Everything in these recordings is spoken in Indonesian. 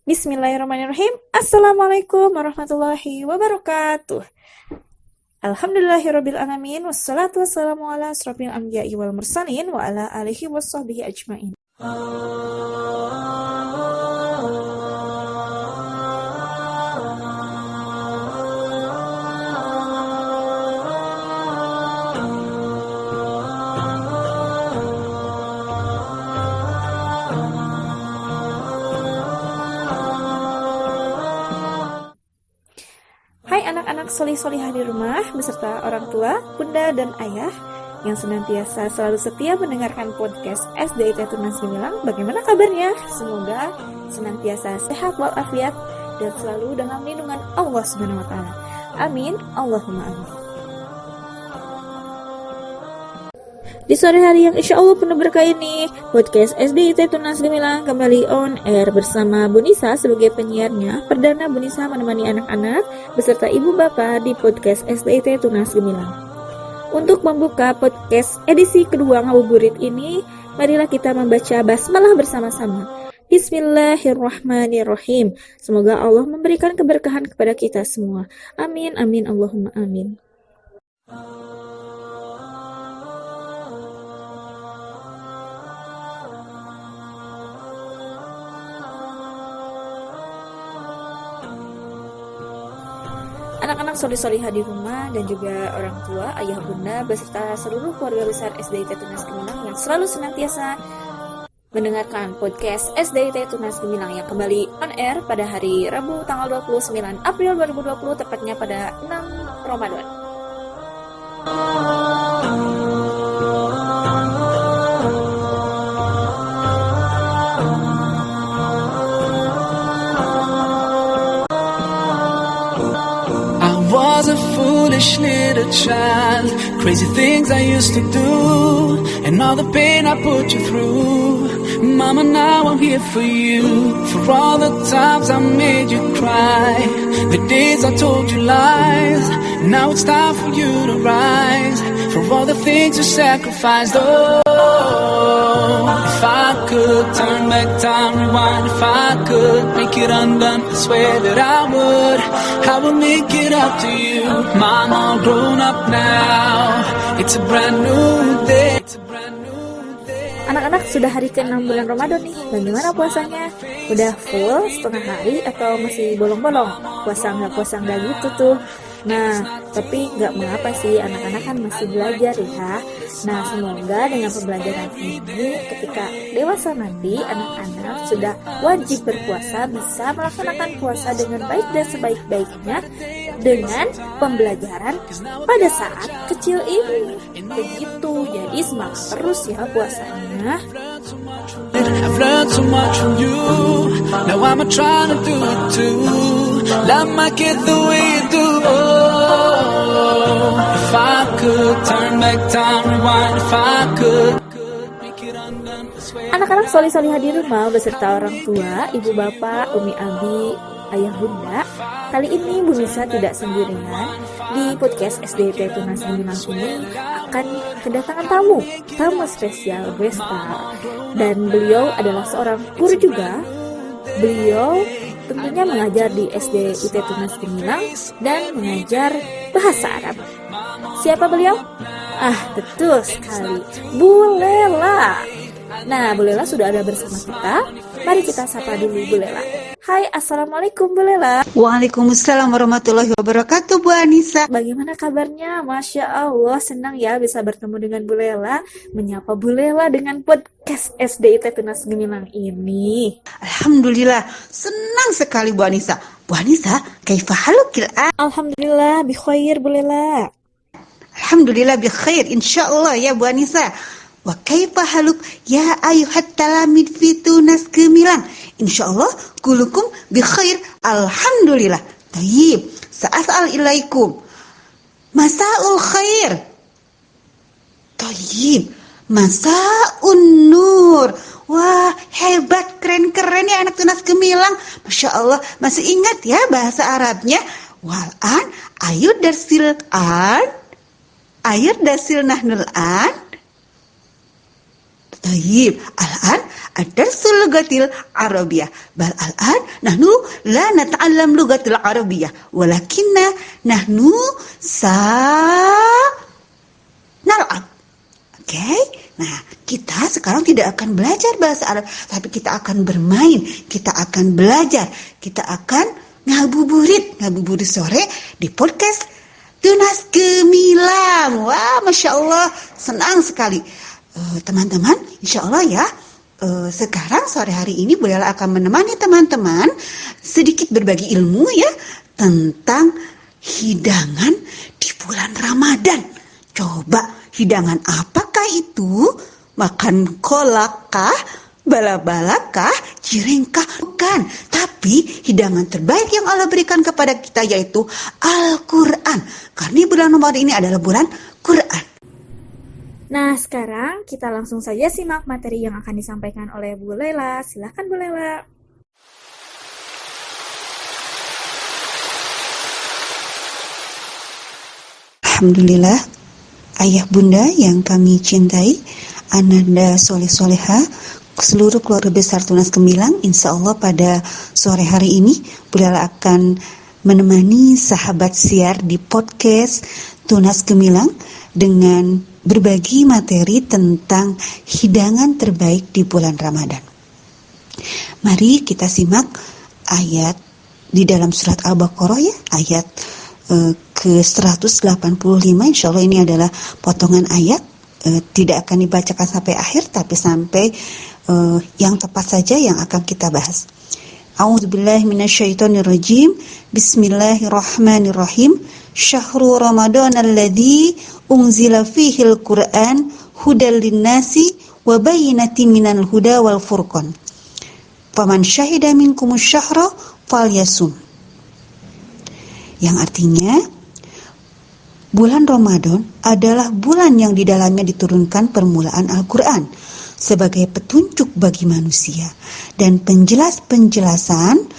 Bismillahirrahmanirrahim. Assalamualaikum warahmatullahi wabarakatuh. Alhamdulillahirabbil alamin wassalatu wassalamu ala asrofil anbiya'i wal mursalin wa ala alihi washabbihi ajmain. Hai anak-anak solih-solihah di rumah beserta orang tua, bunda dan ayah yang senantiasa selalu setia mendengarkan podcast SDIT Tunas Gemilang. Bagaimana kabarnya? Semoga senantiasa sehat walafiat dan selalu dalam lindungan Allah Subhanahu wa taala. Amin. Allahumma amin. Di sore hari yang insya Allah penuh berkah ini, podcast SDIT Tunas Gemilang kembali on air bersama Bu Nisa sebagai penyiarnya. Perdana Bu Nisa menemani anak-anak beserta ibu bapak di podcast SDIT Tunas Gemilang. Untuk membuka podcast edisi kedua ngabuburit ini, marilah kita membaca basmalah bersama-sama. Bismillahirrahmanirrahim. Semoga Allah memberikan keberkahan kepada kita semua. Amin, amin, Allahumma amin. Anak-anak solih-solihah di rumah dan juga orang tua, ayah bunda, beserta seluruh keluarga besar SDIT Tunas Gemilang yang selalu senantiasa mendengarkan podcast SDIT Tunas Gemilang yang kembali on air pada hari Rabu tanggal 29 April 2020, tepatnya pada 6 Ramadan. Was a foolish little child, crazy things I used to do, and all the pain I put you through. Mama, now I'm here for you, for all the times I made you cry, the days I told you lies. Now it's time for you to rise, for all the things you sacrificed. Oh, if I could turn back time, rewind. If I could make it undone, I swear that I would make it up to you. Mom, all grown up now, it's a brand new day. Anak-anak, sudah hari ke-6 bulan Ramadan nih. Bagaimana puasanya? Udah full setengah hari atau masih bolong-bolong? Puasa nggak gitu tuh. Nah, tapi nggak mengapa sih, anak-anak kan masih belajar ya. Nah, semoga dengan pembelajaran ini ketika dewasa nanti, anak-anak sudah wajib berpuasa, bisa melaksanakan puasa dengan baik dan sebaik-baiknya dengan pembelajaran pada saat kecil ini. Begitu, jadi semangat terus ya puasanya. I've learned so much from you. Now I'm trying to do it too. Love my kid the way you do. Oh, if I could turn back time, rewind. If I could make it undone. Anak-anak solih-solihah di rumah beserta orang tua, ibu bapak, umi abi, ayah bunda. Kali ini Bu Nisa tidak sendirian. Di podcast SDIT Tunas Gemilang ini akan kedatangan tamu spesial Vesta, dan beliau adalah seorang guru juga. Beliau tentunya mengajar di SDIT Tunas Gemilang dan mengajar bahasa Arab. Siapa beliau? Betul sekali, Bu Lela. Nah, Bu Lela sudah ada bersama kita. Mari kita sapa dulu Bu Lela. Hai, Assalamualaikum Bu Lela. Waalaikumsalam warahmatullahi wabarakatuh, Bu Anissa. Bagaimana kabarnya? Masya Allah, senang ya bisa bertemu dengan Bu Lela, menyapa Bu Lela dengan podcast SDIT Tunas Gemilang ini. Alhamdulillah, senang sekali Bu Anissa. Bu Anissa, kaifa halukil an? Alhamdulillah, bi khair Bu Lela. Alhamdulillah bi khair, insyaallah ya Bu Anissa. Wa kaifa haluk ya ayuhat talamid fi Tunas Gemilang? Insyaallah kulukum bi khair, alhamdulillah. Tayyib, sa'as'al ilaikum masaul khair. Tayyib, masaun nur. Wah, hebat, keren-keren ya anak Tunas Gemilang. Masya Allah, masih ingat ya bahasa Arabnya? Wal'an ayud darsil nahnul an. Tayyib, al-an ad-darsul lugatil arabiyah. Bal al-an nahnu la nata'allam lugatil arabiyah, walakinna nahnu nal'ab. Oke? Nah, kita sekarang tidak akan belajar bahasa Arab, tapi kita akan bermain, kita akan belajar, kita akan ngabuburit sore di podcast Tunas Gemilang. Wah, Masya Allah, senang sekali. Teman-teman, insya Allah ya, sekarang sore hari ini Bu Lela akan menemani teman-teman sedikit berbagi ilmu ya tentang hidangan di bulan Ramadan. Coba, hidangan apakah itu? Makan kolakah? Bala-balakah? Cirengkah? Bukan. Tapi hidangan terbaik yang Allah berikan kepada kita yaitu Al-Quran. Karena bulan Ramadan ini adalah bulan Quran. Nah, sekarang kita langsung saja simak materi yang akan disampaikan oleh Bu Lela. Silakan Bu Lela. Alhamdulillah, ayah bunda yang kami cintai, ananda soleh-soleha, seluruh keluarga besar Tunas Gemilang, insya Allah pada sore hari ini Bu Lela akan menemani sahabat siar di podcast Tunas Gemilang dengan berbagi materi tentang hidangan terbaik di bulan Ramadan. Mari kita simak ayat di dalam surat Al-Baqarah ya, ayat ke-185. Insya Allah ini adalah potongan ayat, tidak akan dibacakan sampai akhir, tapi sampai yang tepat saja yang akan kita bahas. A'udzubillahi minasyaitonirrajim. Bismillahirrahmanirrahim. Syahrul Ramadan alladzi unzila fihil Qur'an hudal linnasi wa bayyinatin minal huda wal furqan. Faman syahida minkumus syahra falyasum. Yang artinya, bulan Ramadan adalah bulan yang di dalamnya diturunkan permulaan Al-Quran sebagai petunjuk bagi manusia dan penjelasan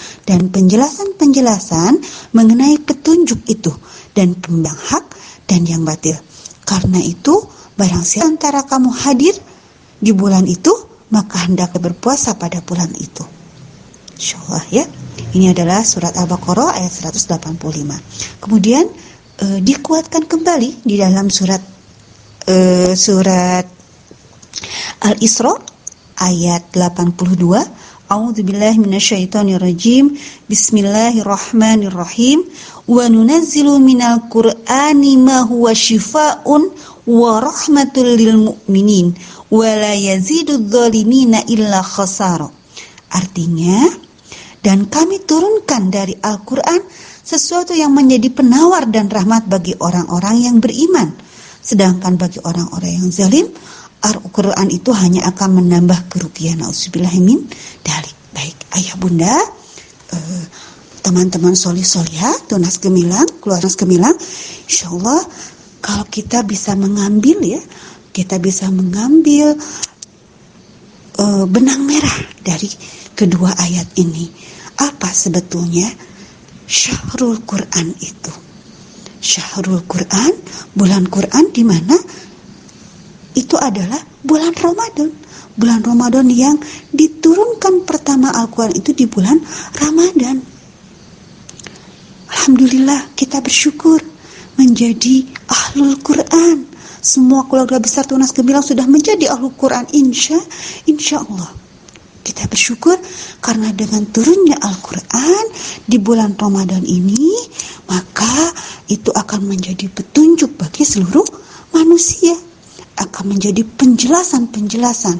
mengenai petunjuk itu dan pembang hak dan yang batil. Karena itu, barang siapa antara kamu hadir di bulan itu, maka hendaklah berpuasa pada bulan itu. Insyaallah ya. Ini adalah surat Al-Baqarah ayat 185. Kemudian dikuatkan kembali di dalam surat Al-Isra ayat 82. A'udzubillahi minasyaitonirrajim. Bismillahirrahmanirrahim. Wa nunazzilu minal Qur'ani ma huwa syifaa'un wa rahmatul lil mu'minin wa la yazidudz zalimina illa khasara. Artinya, dan kami turunkan dari Al-Quran sesuatu yang menjadi penawar dan rahmat bagi orang-orang yang beriman. Sedangkan bagi orang-orang yang zalim, Al-Quran itu hanya akan menambah kerugian. Nauzubillahi min dzalik. Baik, ayah bunda, teman-teman solih-solihah, Tunas Gemilang, keluarga Tunas Gemilang, insyaallah kalau kita bisa mengambil ya, kita bisa mengambil benang merah dari kedua ayat ini. Apa sebetulnya Syahrul Quran itu? Syahrul Quran, bulan Quran di mana itu adalah bulan Ramadan. Bulan Ramadan yang diturunkan pertama Al-Quran itu di bulan Ramadan. Alhamdulillah, kita bersyukur menjadi Ahlul Quran. Semua keluarga besar Tunas Gemilang sudah menjadi Ahlul Quran, insya Allah. Kita bersyukur karena dengan turunnya Al-Quran di bulan Ramadan ini, maka itu akan menjadi petunjuk bagi seluruh manusia. Akan menjadi penjelasan-penjelasan.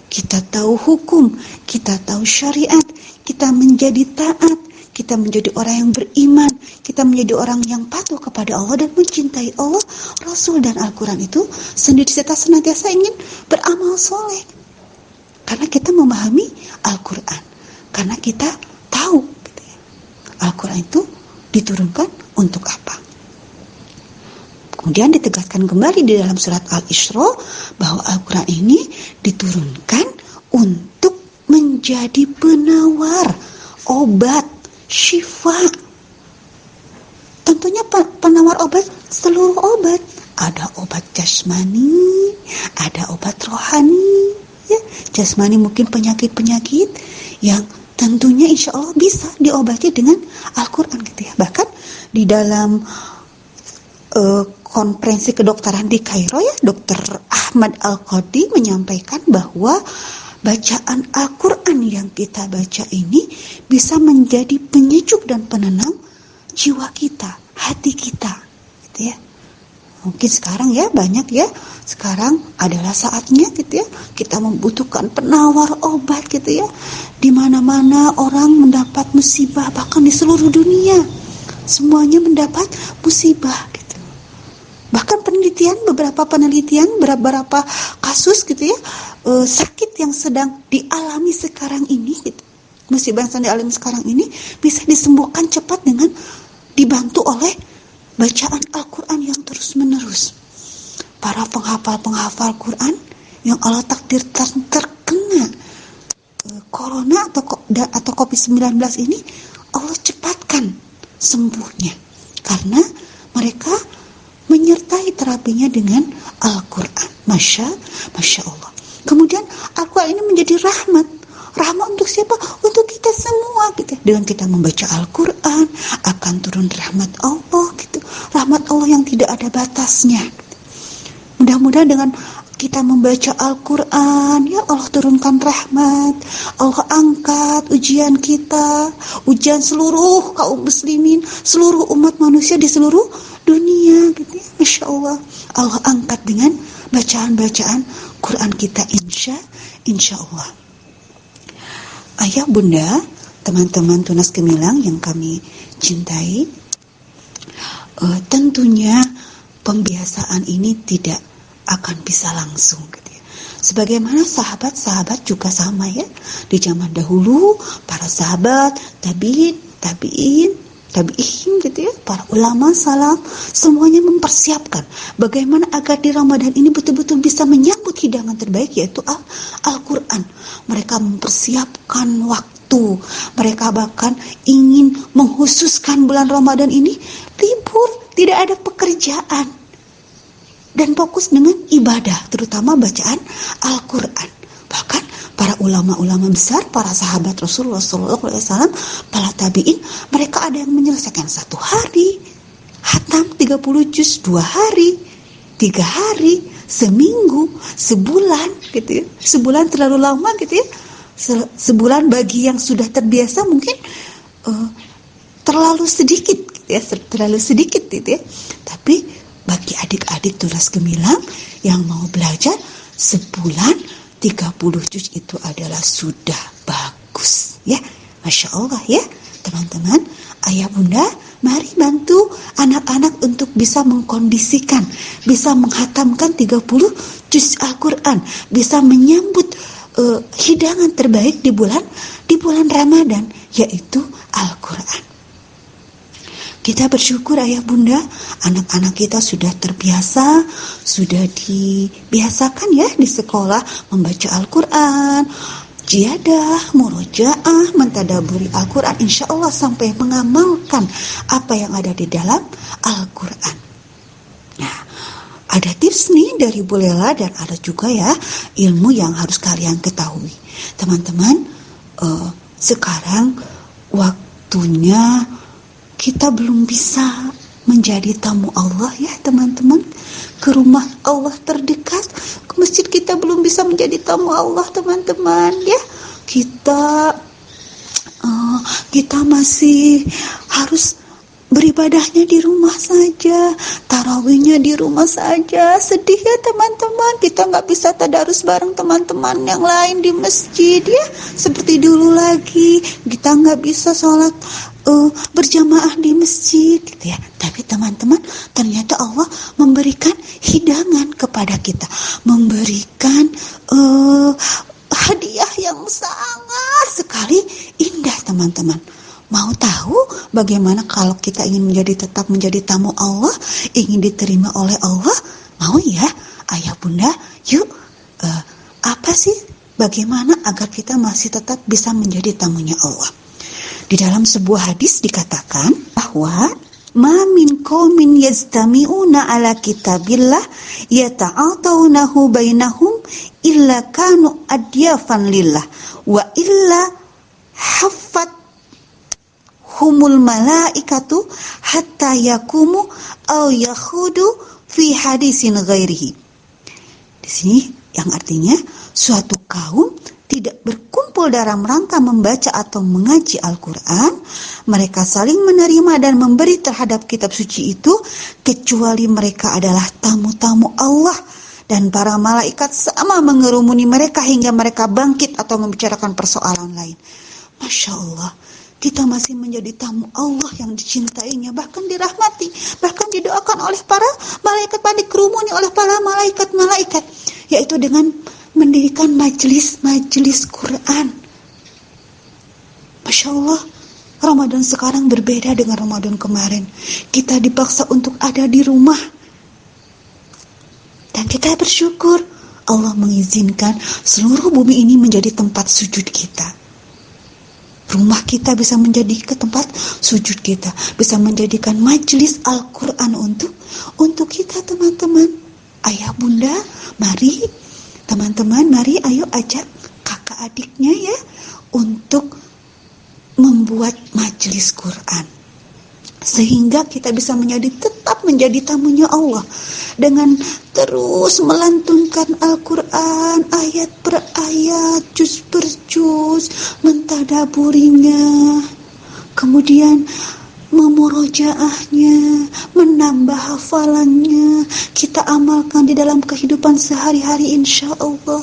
Kita tahu hukum, kita tahu syariat, kita menjadi taat, kita menjadi orang yang beriman, kita menjadi orang yang patuh kepada Allah dan mencintai Allah, Rasul dan Al-Quran itu sendiri serta senantiasa ingin beramal soleh. Karena kita memahami Al-Quran, karena kita tahu gitu ya, Al-Quran itu diturunkan untuk apa. Kemudian ditegaskan kembali di dalam surat Al-Isra bahwa Al-Quran ini diturunkan untuk menjadi penawar, obat, syifa. Tentunya penawar obat, seluruh obat. Ada obat jasmani, ada obat rohani. Ya, jasmani mungkin penyakit-penyakit yang tentunya insya Allah bisa diobati dengan Al-Quran gitu ya. Bahkan di dalam konferensi kedokteran di Kairo ya, Dr. Ahmad Al-Qadi menyampaikan bahwa bacaan Al-Quran yang kita baca ini bisa menjadi penyejuk dan penenang jiwa kita, hati kita gitu ya. Mungkin sekarang ya banyak ya, sekarang adalah saatnya gitu ya, kita membutuhkan penawar obat gitu ya. Di mana-mana orang mendapat musibah, bahkan di seluruh dunia semuanya mendapat musibah gitu. Bahkan beberapa penelitian, beberapa kasus gitu ya, sakit yang sedang dialami sekarang ini gitu, musibah yang sedang dialami sekarang ini bisa disembuhkan cepat dengan dibantu oleh bacaan Al-Quran yang terus-menerus. Para penghafal Quran yang Allah takdir terkena corona atau COVID-19 ini, Allah cepatkan sembuhnya karena mereka menyertai terapinya dengan Al-Quran. Masya Allah. Kemudian Al-Quran ini menjadi rahmat untuk siapa? Untuk kita semua gitu. Dengan kita membaca Al-Quran akan turun rahmat Allah gitu. Rahmat Allah yang tidak ada batasnya gitu. Mudah-mudahan dengan kita membaca Al-Quran ya Allah turunkan rahmat, Allah angkat ujian kita, ujian seluruh kaum muslimin, seluruh umat manusia di seluruh dunia gitu ya. Masya Allah, Allah angkat dengan bacaan-bacaan Quran kita insya Allah. Ayah bunda, teman-teman Tunas Gemilang yang kami cintai, tentunya pembiasaan ini tidak akan bisa langsung gitu ya. Sebagaimana sahabat-sahabat juga sama ya. Di zaman dahulu para sahabat, tabi'in gitu ya, para ulama salaf semuanya mempersiapkan bagaimana agar di Ramadan ini betul-betul bisa menyambut hidangan terbaik yaitu Al-Quran. Mereka mempersiapkan waktu, mereka bahkan ingin menghususkan bulan Ramadan ini libur, tidak ada pekerjaan dan fokus dengan ibadah, terutama bacaan Al-Quran. Bahkan para ulama-ulama besar, para sahabat Rasulullah SAW, para tabi'in, mereka ada yang menyelesaikan 1 hari, hatam 30 juz 2 hari, 3 hari, seminggu, sebulan gitu ya. Sebulan terlalu lama gitu ya. Sebulan bagi yang sudah terbiasa mungkin terlalu sedikit gitu ya, terlalu sedikit gitu ya. Tapi bagi adik-adik Tunas Gemilang yang mau belajar sebulan 30 juz itu adalah sudah bagus ya. Masya Allah ya teman-teman, ayah bunda, mari bantu anak-anak untuk bisa mengkondisikan, bisa menghatamkan 30 juz Al-Quran, bisa menyambut hidangan terbaik di bulan Ramadan yaitu Al-Quran. Kita bersyukur ayah bunda, anak-anak kita sudah terbiasa, sudah dibiasakan ya di sekolah membaca Al-Quran, jiadah, murojaah, mentadaburi Al-Quran, insya Allah sampai mengamalkan apa yang ada di dalam Al-Quran. Nah, ada tips nih dari Bu Lela dan ada juga ya ilmu yang harus kalian ketahui. Teman-teman, sekarang waktunya kita belum bisa menjadi tamu Allah ya teman-teman. Ke rumah Allah terdekat, ke masjid kita belum bisa menjadi tamu Allah teman-teman ya. Kita masih harus beribadahnya di rumah saja, tarawihnya di rumah saja. Sedih ya teman-teman, kita nggak bisa tadarus bareng teman-teman yang lain di masjid ya, seperti dulu lagi. Kita nggak bisa sholat berjamaah di masjid gitu ya. Tapi teman-teman, ternyata Allah memberikan hidangan kepada kita, memberikan hadiah yang sangat sekali indah teman-teman. Mau tahu bagaimana kalau kita ingin tetap menjadi tamu Allah, ingin diterima oleh Allah? Mau ya ayah bunda? Yuk, apa sih bagaimana agar kita masih tetap bisa menjadi tamunya Allah? Di dalam sebuah hadis dikatakan bahwa ma min qaumin yastami'una ala kitabillah yata'atawnahu bainahum illa kanu adyafan lillah wa illa haffat humul malaikatu hatta yakumu aw yakhudu fi hadisin ghairihi. Di sini yang artinya suatu kaum tidak berkumpul dalam rangka membaca atau mengaji Al-Quran, mereka saling menerima dan memberi terhadap kitab suci itu, kecuali mereka adalah tamu-tamu Allah, dan para malaikat sama mengerumuni mereka hingga mereka bangkit atau membicarakan persoalan lain. Masya Allah, kita masih menjadi tamu Allah yang dicintainya, bahkan dirahmati, bahkan didoakan oleh para malaikat, dikerumuni oleh para malaikat-malaikat, yaitu dengan mendirikan majelis Quran. Masya Allah, Ramadan sekarang berbeda dengan Ramadan kemarin. Kita dipaksa untuk ada di rumah, dan kita bersyukur Allah mengizinkan seluruh bumi ini menjadi tempat sujud kita. Rumah kita bisa menjadi ke tempat sujud kita, bisa menjadikan majelis Al-Quran untuk kita, teman-teman. Ayah bunda, mari teman-teman, mari ayo ajak kakak adiknya ya untuk membuat majelis Quran, sehingga kita bisa tetap menjadi tamunya Allah dengan terus melantunkan Al-Quran ayat per ayat, juz per juz, mentadaburinya, kemudian memurojaahnya, menambah hafalannya, kita amalkan di dalam kehidupan sehari-hari insya Allah,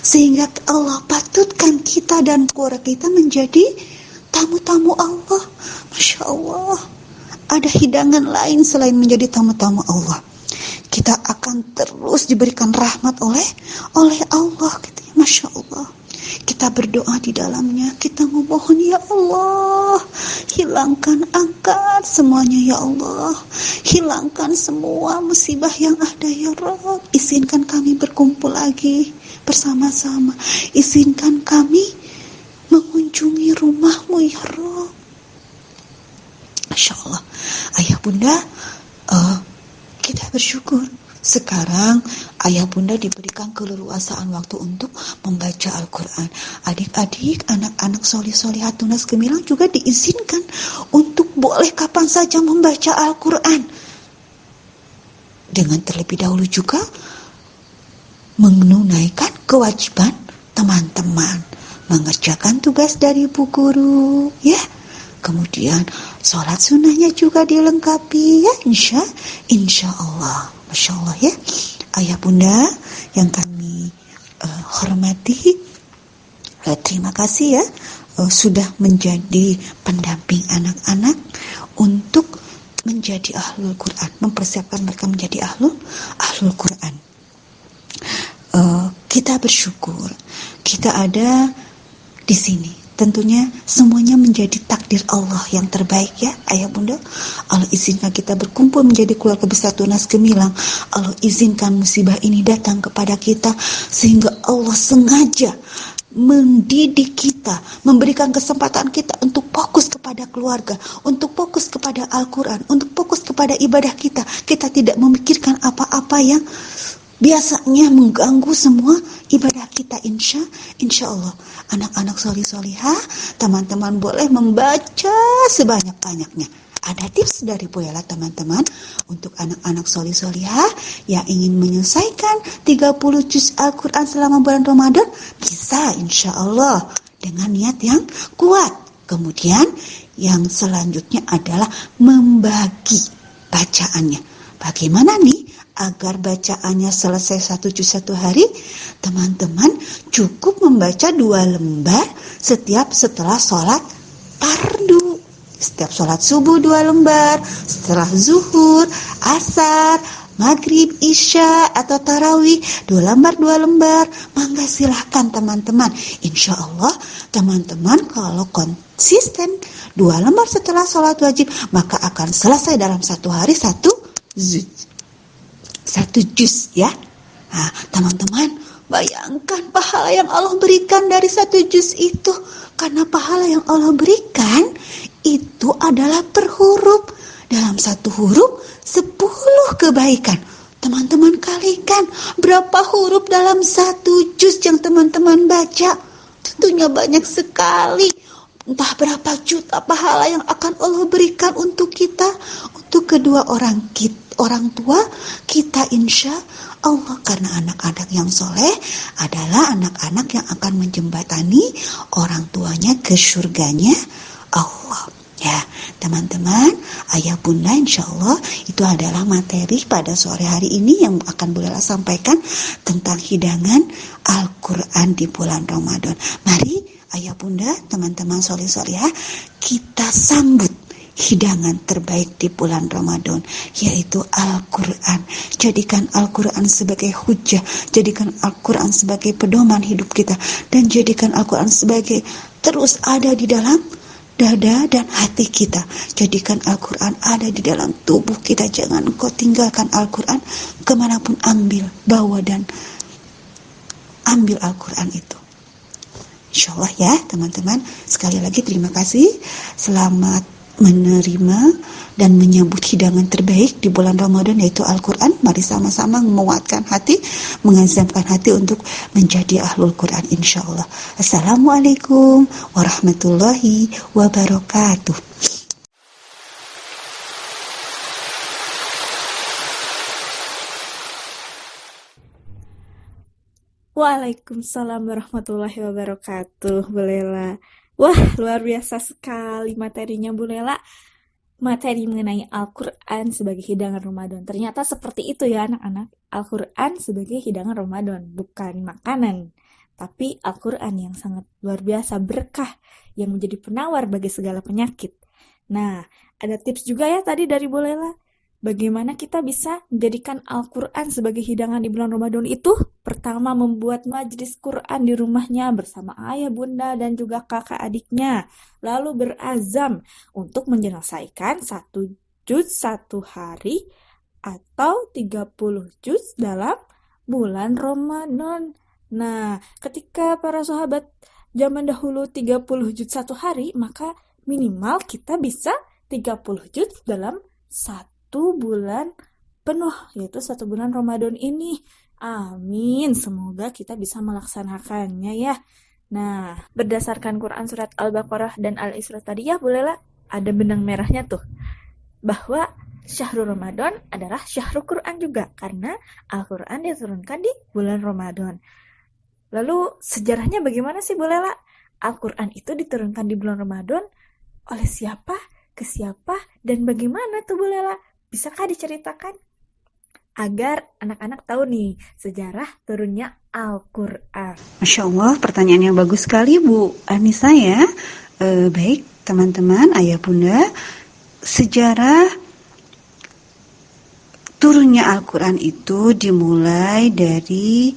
sehingga Allah patutkan kita dan keluarga kita menjadi tamu-tamu Allah. Masya Allah, ada hidangan lain selain menjadi tamu-tamu Allah. Kita akan terus diberikan rahmat oleh Allah gitu ya. Masya Allah, kita berdoa di dalamnya, kita memohon, ya Allah, hilangkan, angkat semuanya ya Allah, hilangkan semua musibah yang ada ya Rabb. Izinkan kami berkumpul lagi bersama-sama, izinkan kami mengunjungi rumahmu ya Rabb. Masya Allah, ayah bunda, kita bersyukur sekarang ayah bunda diberikan keleluasaan waktu untuk membaca Al-Quran. Adik-adik, anak-anak solih-solihat tunas gemilang juga diizinkan untuk boleh kapan saja membaca Al-Quran, dengan terlebih dahulu juga menunaikan kewajiban teman-teman, mengerjakan tugas dari bu guru ya. Kemudian sholat sunnahnya juga dilengkapi ya, insya Allah. Masya Allah ya, ayah bunda yang kami hormati, terima kasih ya sudah menjadi pendamping anak-anak untuk menjadi ahlul Quran, mempersiapkan mereka menjadi ahlul Quran. Kita bersyukur kita ada di sini. Tentunya semuanya menjadi takdir Allah yang terbaik ya ayah bunda. Allah izinkan kita berkumpul menjadi keluarga besar tunas gemilang. Allah izinkan musibah ini datang kepada kita, sehingga Allah sengaja mendidik kita, memberikan kesempatan kita untuk fokus kepada keluarga, untuk fokus kepada Al-Quran, untuk fokus kepada ibadah kita. Kita tidak memikirkan apa-apa yang biasanya mengganggu semua ibadah kita. Insya Allah anak-anak solih-solihah, teman-teman boleh membaca sebanyak-banyaknya. Ada tips dari Bu Ella teman-teman untuk anak-anak solih-solihah yang ingin menyelesaikan 30 juz Al-Quran selama bulan Ramadan, bisa insya Allah dengan niat yang kuat. Kemudian yang selanjutnya adalah membagi bacaannya. Bagaimana nih agar bacaannya selesai 1 juz 1 hari? Teman-teman cukup membaca 2 lembar setelah sholat fardu. Setiap sholat subuh 2 lembar, setelah zuhur, asar, maghrib, isya atau tarawih 2 lembar. Mangga silahkan teman-teman. Insya Allah teman-teman kalau konsisten 2 lembar setelah sholat wajib, maka akan selesai dalam 1 hari 1 juz ya. Nah, teman-teman bayangkan pahala yang Allah berikan dari 1 juz itu. Karena pahala yang Allah berikan itu adalah per huruf. dalam satu huruf 10 kebaikan. Teman-teman kalikan berapa huruf dalam satu juz yang teman-teman baca? Tentunya banyak sekali. Entah berapa juta pahala yang akan Allah berikan untuk kita, untuk kedua orang tua kita, insya Allah. Karena anak-anak yang soleh adalah anak-anak yang akan menjembatani orang tuanya ke surganya Allah. Ya, teman-teman, ayah bunda, insya Allah itu adalah materi pada sore hari ini yang akan Bu Lela sampaikan tentang hidangan Al-Quran di bulan Ramadan. Mari ayah bunda, teman-teman soleh-solehah, kita sambut hidangan terbaik di bulan Ramadan, yaitu Al-Quran. Jadikan Al-Quran sebagai hujah, jadikan Al-Quran sebagai pedoman hidup kita, dan jadikan Al-Quran sebagai terus ada di dalam dada dan hati kita. Jadikan Al-Quran ada di dalam tubuh kita. Jangan engkau tinggalkan Al-Quran kemanapun, bawa dan ambil Al-Quran itu. Insya Allah ya teman-teman. Sekali lagi terima kasih. Selamat menerima dan menyambut hidangan terbaik di bulan Ramadan, yaitu Al-Quran. Mari sama-sama menguatkan hati, mengazamkan hati untuk menjadi ahlul Quran, insya Allah. Assalamualaikum warahmatullahi wabarakatuh. Waalaikumsalam warahmatullahi wabarakatuh, Bu Lela. Wah, luar biasa sekali materinya Bu Lela. Materi mengenai Al-Quran sebagai hidangan Ramadan. Ternyata seperti itu ya anak-anak. Al-Quran sebagai hidangan Ramadan, bukan makanan. Tapi Al-Quran yang sangat luar biasa, berkah, yang menjadi penawar bagi segala penyakit. Nah, ada tips juga ya tadi dari Bu Lela. Bagaimana kita bisa menjadikan Al-Quran sebagai hidangan di bulan Ramadan itu? Pertama, membuat majlis Quran di rumahnya bersama ayah, bunda, dan juga kakak adiknya. Lalu berazam untuk menyelesaikan 1 juz 1 hari atau 30 juz dalam bulan Ramadan. Nah, ketika para sahabat zaman dahulu 30 juz 1 hari, maka minimal kita bisa 30 juz dalam 1 bulan penuh, yaitu 1 bulan Ramadan ini. Amin, semoga kita bisa melaksanakannya ya. Nah, berdasarkan Quran surat Al-Baqarah dan Al-Isra tadi ya Bu Lela, ada benang merahnya tuh, bahwa Syahrul Ramadan adalah Syahrul Quran juga, karena Al-Quran diturunkan di bulan Ramadan. Lalu sejarahnya bagaimana sih Bu Lela? Al-Quran itu diturunkan di bulan Ramadan oleh siapa, ke siapa, dan bagaimana tuh Bu Lela? Bisakah diceritakan? Agar anak-anak tahu nih sejarah turunnya Al-Quran. Masya Allah, pertanyaan yang bagus sekali Bu Anissa ya. Baik teman-teman, ayah bunda, sejarah turunnya Al-Quran itu dimulai dari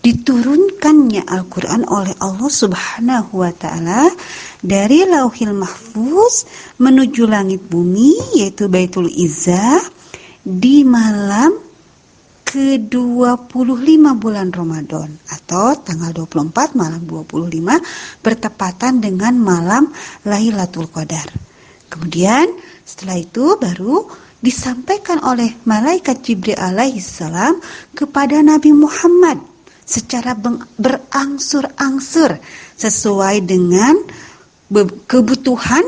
diturunkannya Al-Quran oleh Allah Subhanahu wa Ta'ala dari Lauhil Mahfuz menuju langit bumi, yaitu Baitul Izzah, di malam ke-25 bulan Ramadan, atau tanggal 24 malam 25 bertepatan dengan malam Lailatul Qadar. Kemudian setelah itu baru disampaikan oleh malaikat Jibril alaihissalam kepada Nabi Muhammad secara berangsur-angsur sesuai dengan kebutuhan,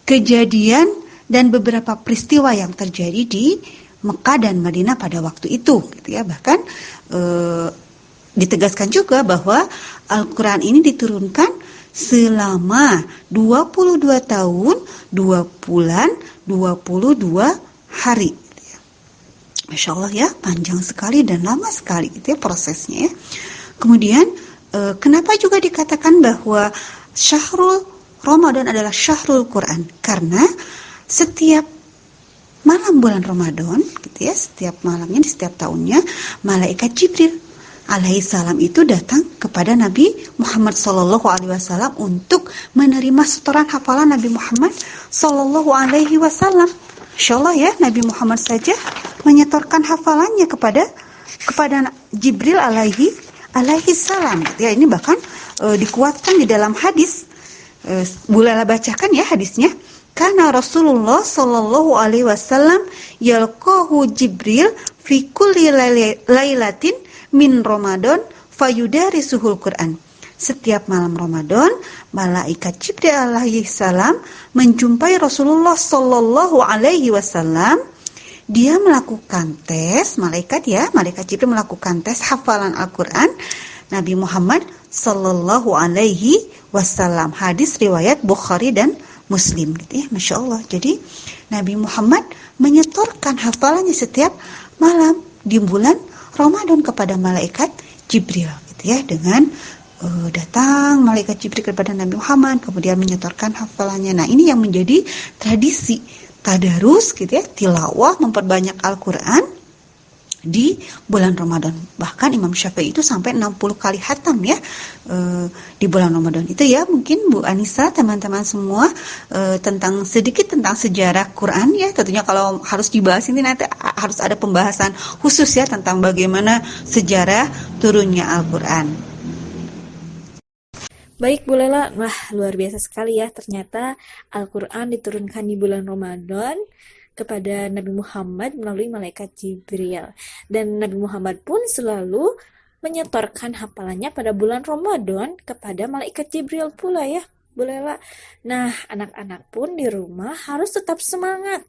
kejadian, dan beberapa peristiwa yang terjadi di Mekah dan Madinah pada waktu itu, gitu ya. Bahkan ditegaskan juga bahwa Al-Quran ini diturunkan selama 22 tahun, 2 bulan, 22 hari. Masya Allah ya, panjang sekali dan lama sekali gitu ya prosesnya ya. Kemudian kenapa juga dikatakan bahwa Syahrul Ramadan adalah Syahrul Quran? Karena setiap malam bulan Ramadan gitu ya, setiap malamnya di setiap tahunnya malaikat Jibril alaihissalam itu datang kepada Nabi Muhammad SAW untuk menerima setoran hafalan Nabi Muhammad SAW. Insya Allah ya, Nabi Muhammad saja menyetorkan hafalannya kepada Jibril alaihi salam. Ya, ini bahkan dikuatkan di dalam hadis. Bu Lela bacakan ya hadisnya. Kana Rasulullah sallallahu alaihi wasallam yalqahu Jibril fi kulli lailatin min Ramadan fayudarisuhul Quran. Setiap malam Ramadan, malaikat Jibril alaihi salam menjumpai Rasulullah sallallahu alaihi wasallam. Dia melakukan tes, malaikat Jibril melakukan tes hafalan Al-Quran Nabi Muhammad sallallahu alaihi wasallam. Hadis riwayat Bukhari dan Muslim gitu ya, Masya Allah. Jadi Nabi Muhammad menyetorkan hafalannya setiap malam di bulan Ramadan kepada malaikat Jibril gitu ya, dengan datang malaikat Jibril kepada Nabi Muhammad kemudian menyetorkan hafalannya. Nah, ini yang menjadi tradisi tadarus gitu ya, tilawah, memperbanyak Al-Quran di bulan Ramadan. Bahkan Imam Syafi'i itu sampai 60 kali khatam ya di bulan Ramadan itu ya. Mungkin Bu Anissa, teman-teman semua sedikit tentang sejarah Quran ya. Tentunya kalau harus dibahas ini nanti harus ada pembahasan khusus ya tentang bagaimana sejarah turunnya Al-Quran. Baik Bu Lela, wah luar biasa sekali ya, ternyata Al-Quran diturunkan di bulan Ramadan kepada Nabi Muhammad melalui malaikat Jibril. Dan Nabi Muhammad pun selalu menyetorkan hafalannya pada bulan Ramadan kepada malaikat Jibril pula ya Bu Lela. Nah, anak-anak pun di rumah harus tetap semangat.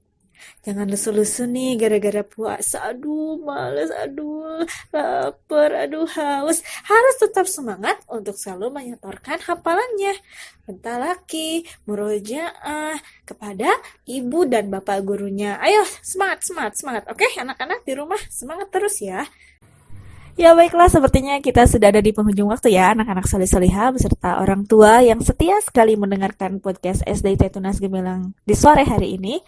Jangan lesu-lesu nih gara-gara puasa. Aduh, males, aduh, lapar, aduh, haus. Harus tetap semangat untuk selalu menyetorkan hafalannya. Bentar lagi, murojaah kepada ibu dan bapak gurunya. Ayo, semangat, semangat, semangat. Oke, anak-anak di rumah, semangat terus ya. Ya baiklah, sepertinya kita sudah ada di penghujung waktu ya, anak-anak soleh-solehah beserta orang tua yang setia sekali mendengarkan podcast SDT Tunas Gemilang di sore hari ini.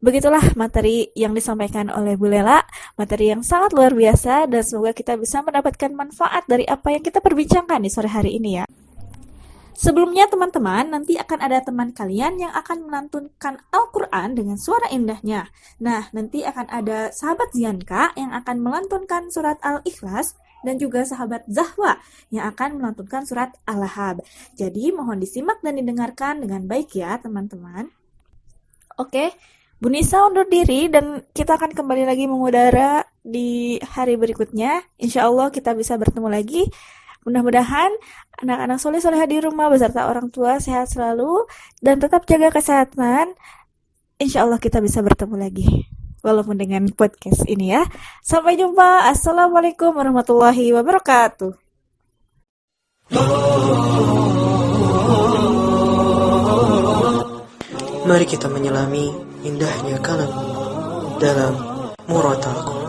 Begitulah materi yang disampaikan oleh Bu Lela, materi yang sangat luar biasa dan semoga kita bisa mendapatkan manfaat dari apa yang kita perbincangkan di sore hari ini ya. Sebelumnya teman-teman, nanti akan ada teman kalian yang akan melantunkan Al-Quran dengan suara indahnya. Nah, nanti akan ada sahabat Zianka yang akan melantunkan surat Al-Ikhlas dan juga sahabat Zahwa yang akan melantunkan surat Al-Lahab. Jadi mohon disimak dan didengarkan dengan baik ya teman-teman. Oke. Bu Nisa undur diri dan kita akan kembali lagi mengudara di hari berikutnya. Insya Allah kita bisa bertemu lagi. Mudah-mudahan anak-anak soleh-solehah di rumah beserta orang tua sehat selalu dan tetap jaga kesehatan. Insya Allah kita bisa bertemu lagi. Walaupun dengan podcast ini ya. Sampai jumpa. Assalamualaikum warahmatullahi wabarakatuh. Mari kita menyelami indahnya kalam dalam Muratal Quran.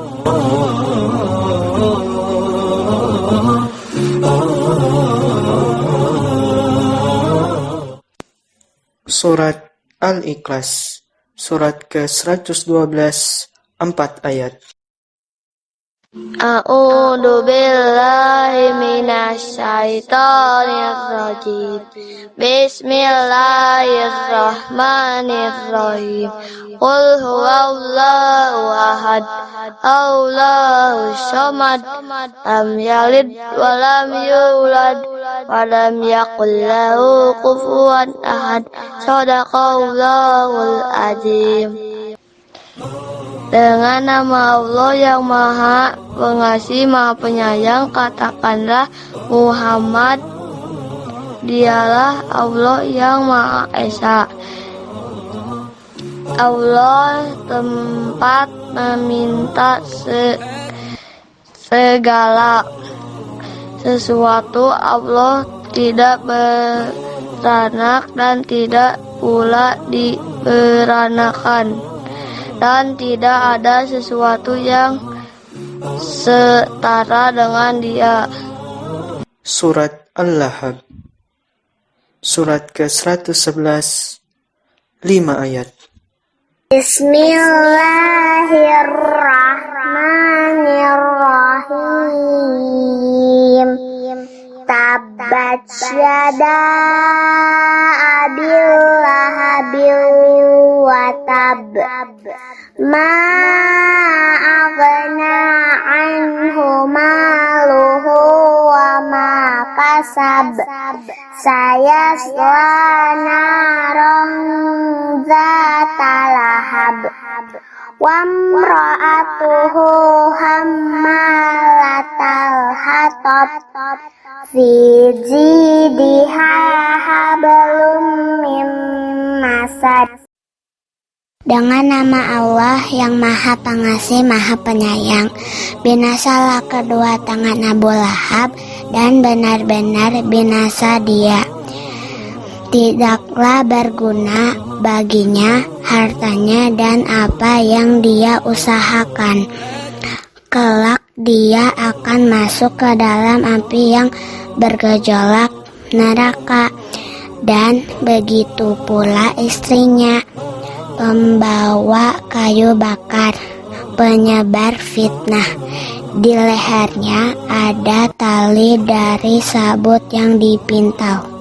Surat Al-Ikhlas, surat ke-112, 4 ayat. A'udzu billahi minasy syaithanir rajim. Bismillahirrahmanirrahim. Qul huwallahu ahad. Allahus samad. Lam yalid wa lam yulad wa lam yakul lahu kufuwan ahad. Shadaqallahul azim. Dengan nama Allah yang Maha Pengasih, Maha Penyayang, katakanlah Muhammad, dialah Allah yang Maha Esa. Allah tempat meminta segala sesuatu. Allah tidak beranak dan tidak pula diberanakan. Dan tidak ada sesuatu yang setara dengan Dia. Surat Al-Lahab, surat ke-111, 5 ayat. Bismillahirrahmanirrahim. Tabbat yada abil lahabil wa tab. Ma aghna anhu maluhu wa ma kasab. Sayasla naran Lahab wa imra'atuhu hammalatal hatab fi jidha hablum min masad. Dengan nama Allah yang Maha Pengasih, Maha Penyayang. Binasalah kedua tangan Abu Lahab dan benar-benar binasa dia. Tidaklah berguna baginya hartanya dan apa yang dia usahakan. Kelak dia akan masuk ke dalam api yang bergejolak, neraka. Dan begitu pula istrinya, pembawa kayu bakar, penyebar fitnah. Di lehernya ada tali dari sabut yang dipintal.